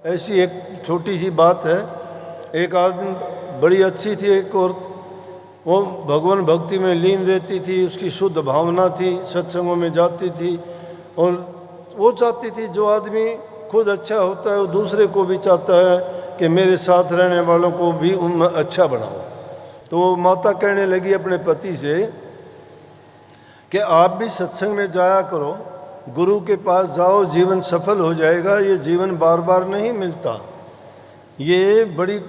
ऐसी एक छोटी सी बात है। एक आदमी बड़ी अच्छी थी, एक और वो भगवान भक्ति में लीन रहती थी, उसकी शुद्ध भावना थी, सत्संगों में जाती थी और वो चाहती थी जो आदमी खुद अच्छा होता है वो दूसरे को भी चाहता है कि मेरे साथ रहने वालों को भी अच्छा बनाओ। तो वो माता कहने लगी अपने पति से कि आप भी सत्संग में जाया करो, गुरु के पास जाओ, जीवन सफल हो जाएगा। ये जीवन बार बार नहीं मिलता, ये बड़ी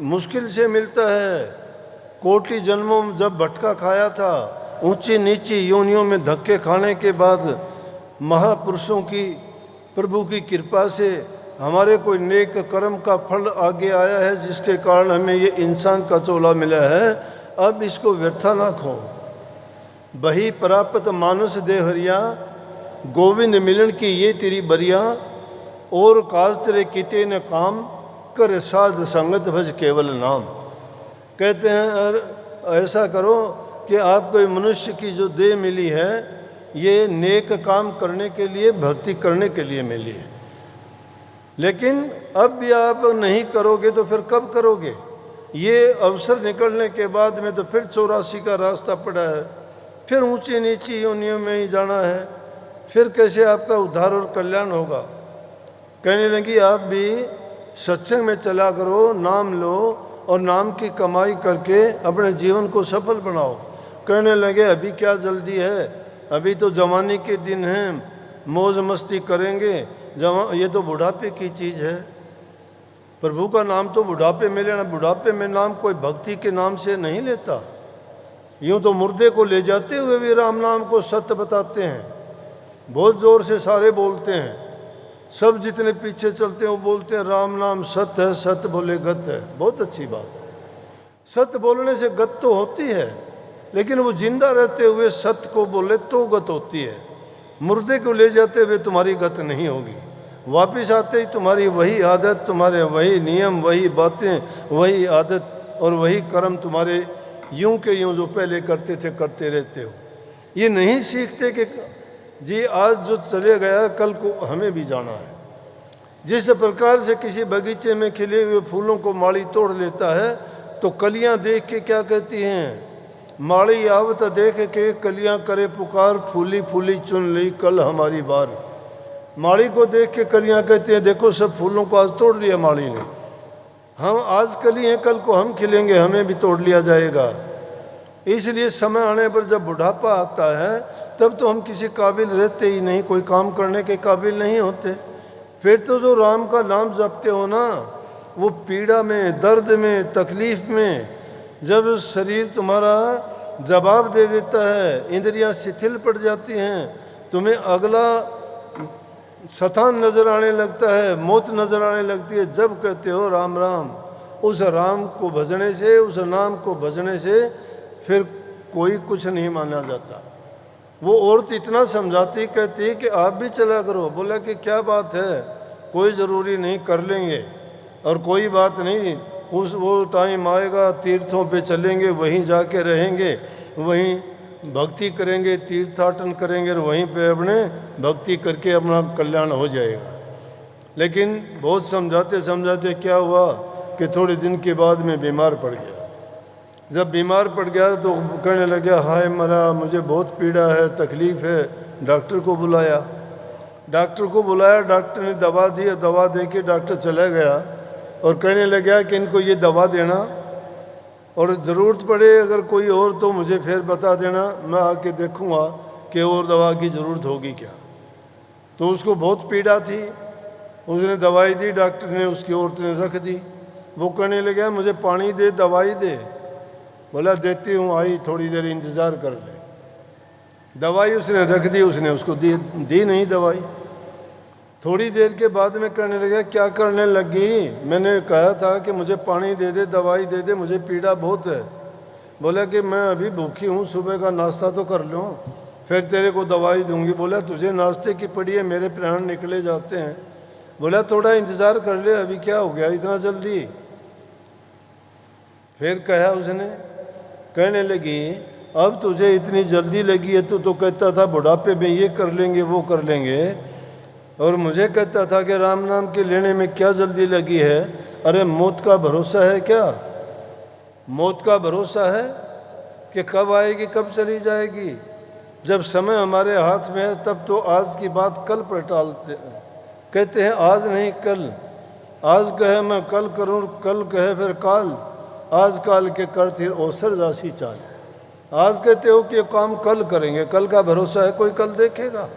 मुश्किल से मिलता है। कोटि जन्मों में जब भटका खाया था, ऊंची नीची योनियों में धक्के खाने के बाद महापुरुषों की, प्रभु की कृपा से हमारे कोई नेक कर्म का फल आगे आया है, जिसके कारण हमें ये इंसान का चोला मिला है। अब इसको व्यर्था ना खो। बही प्राप्त मानुष देहरिया, गोविंद मिलन की ये तेरी बरिया, और काज तेरे किते न काम, कर साध संगत भज केवल नाम। कहते हैं ऐसा करो कि आपको मनुष्य की जो देह मिली है ये नेक काम करने के लिए, भक्ति करने के लिए मिली है, लेकिन अब भी आप नहीं करोगे तो फिर कब करोगे? ये अवसर निकलने के बाद में तो फिर 84 का रास्ता पड़ा है, फिर ऊंची नीची योनियों में ही जाना है, फिर कैसे आपका उद्धार और कल्याण होगा? कहने लगी आप भी सत्संग में चला करो, नाम लो और नाम की कमाई करके अपने जीवन को सफल बनाओ। कहने लगे अभी क्या जल्दी है, अभी तो जवानी के दिन हैं, मौज मस्ती करेंगे। ये तो बुढ़ापे की चीज़ है। प्रभु का नाम तो बुढ़ापे में लेना, बुढ़ापे में नाम कोई भक्ति के नाम से नहीं लेता। यूँ तो मुर्दे को ले जाते हुए भी राम नाम को सत्य बताते हैं, बहुत ज़ोर से सारे बोलते हैं, सब जितने पीछे चलते हैं वो बोलते हैं राम नाम सत्य है, सत्य बोले गत है। बहुत अच्छी बात, सत्य बोलने से गत तो होती है, लेकिन वो जिंदा रहते हुए सत्य को बोले तो गत होती है। मुर्दे को ले जाते हुए तुम्हारी गत नहीं होगी, वापस आते ही तुम्हारी वही आदत, तुम्हारे वही नियम, वही बातें, वही आदत और वही कर्म तुम्हारे यूं के यूं जो पहले करते थे करते रहते हो। ये नहीं सीखते कि जी आज जो चले गया कल को हमें भी जाना है। जिस प्रकार से किसी बगीचे में खिले हुए फूलों को माली तोड़ लेता है तो कलियां देख के क्या कहती हैं, माली आवत देख के कलियां करे पुकार, फूली फूली चुन ली कल हमारी बार। माली को देख के कलियां कहती हैं देखो सब फूलों को आज तोड़ लिया माली ने, हम आज कली हैं, कल को हम खिलेंगे, हमें भी तोड़ लिया जाएगा। इसलिए समय आने पर जब बुढ़ापा आता है तब तो हम किसी काबिल रहते ही नहीं, कोई काम करने के काबिल नहीं होते। फिर तो जो राम का नाम जपते हो ना, वो पीड़ा में, दर्द में, तकलीफ में जब शरीर तुम्हारा जवाब दे देता है, इंद्रियां शिथिल पड़ जाती हैं, तुम्हें अगला शतान नजर आने लगता है, मौत नजर आने लगती है, जब कहते हो राम राम, उस राम को भजने से, उस नाम को भजने से फिर कोई कुछ नहीं माना जाता। वो औरत इतना समझाती, कहती कि आप भी चला करो। बोला कि क्या बात है, कोई ज़रूरी नहीं, कर लेंगे, और कोई बात नहीं, उस वो टाइम आएगा तीर्थों पे चलेंगे, वहीं जाके रहेंगे, वहीं भक्ति करेंगे, तीर्थाटन करेंगे और वहीं पे अपने भक्ति करके अपना कल्याण हो जाएगा। लेकिन बहुत समझाते समझाते क्या हुआ कि थोड़े दिन के बाद में बीमार पड़ गया। जब बीमार पड़ गया तो कहने लगा हाय मरा, मुझे बहुत पीड़ा है, तकलीफ़ है। डॉक्टर को बुलाया, डॉक्टर ने दवा दी, दवा दे के डॉक्टर चला गया और कहने लगा कि इनको ये दवा देना और ज़रूरत पड़े अगर कोई और तो मुझे फिर बता देना, मैं आके देखूँगा कि और दवा की ज़रूरत होगी क्या। तो उसको बहुत पीड़ा थी, उसने दवाई दी, डॉक्टर ने, उसकी औरत ने रख दी। वो कहने लगा मुझे पानी दे, दवाई दे। बोला देती हूँ, आई थोड़ी देर इंतज़ार कर ले। दवाई उसने रख दी, उसने उसको दी नहीं दवाई। थोड़ी देर के बाद में कहने लगा क्या करने लगी, मैंने कहा था कि मुझे पानी दे दे, दवाई दे दे, मुझे पीड़ा बहुत है। बोला कि मैं अभी भूखी हूँ, सुबह का नाश्ता तो कर लूँ फिर तेरे को दवाई दूंगी। बोला तुझे नाश्ते की पड़ी है, मेरे प्राण निकले जाते हैं। बोला थोड़ा इंतज़ार कर ले, अभी क्या हो गया इतना जल्दी। फिर कहा उसने, कहने लगी अब तुझे इतनी जल्दी लगी है, तू तो कहता था बुढ़ापे में ये कर लेंगे वो कर लेंगे, और मुझे कहता था कि राम नाम के लेने में क्या जल्दी लगी है। अरे मौत का भरोसा है क्या? मौत का भरोसा है कि कब आएगी कब चली जाएगी? जब समय हमारे हाथ में है तब तो आज की बात कल पर टालते कहते हैं आज नहीं कल। आज कहे मैं कल करूँ, कल कहे फिर काल, आज काल के कर फिर ओसर जासी चाल। आज कहते हो कि ये काम कल करेंगे, कल का भरोसा है? कोई कल देखेगा?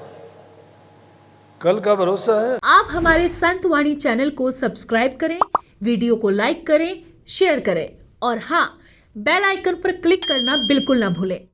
कल का भरोसा है? आप हमारे संत वाणी चैनल को सब्सक्राइब करें, वीडियो को लाइक करें, शेयर करें और हाँ, बेल आइकन पर क्लिक करना बिल्कुल ना भूलें।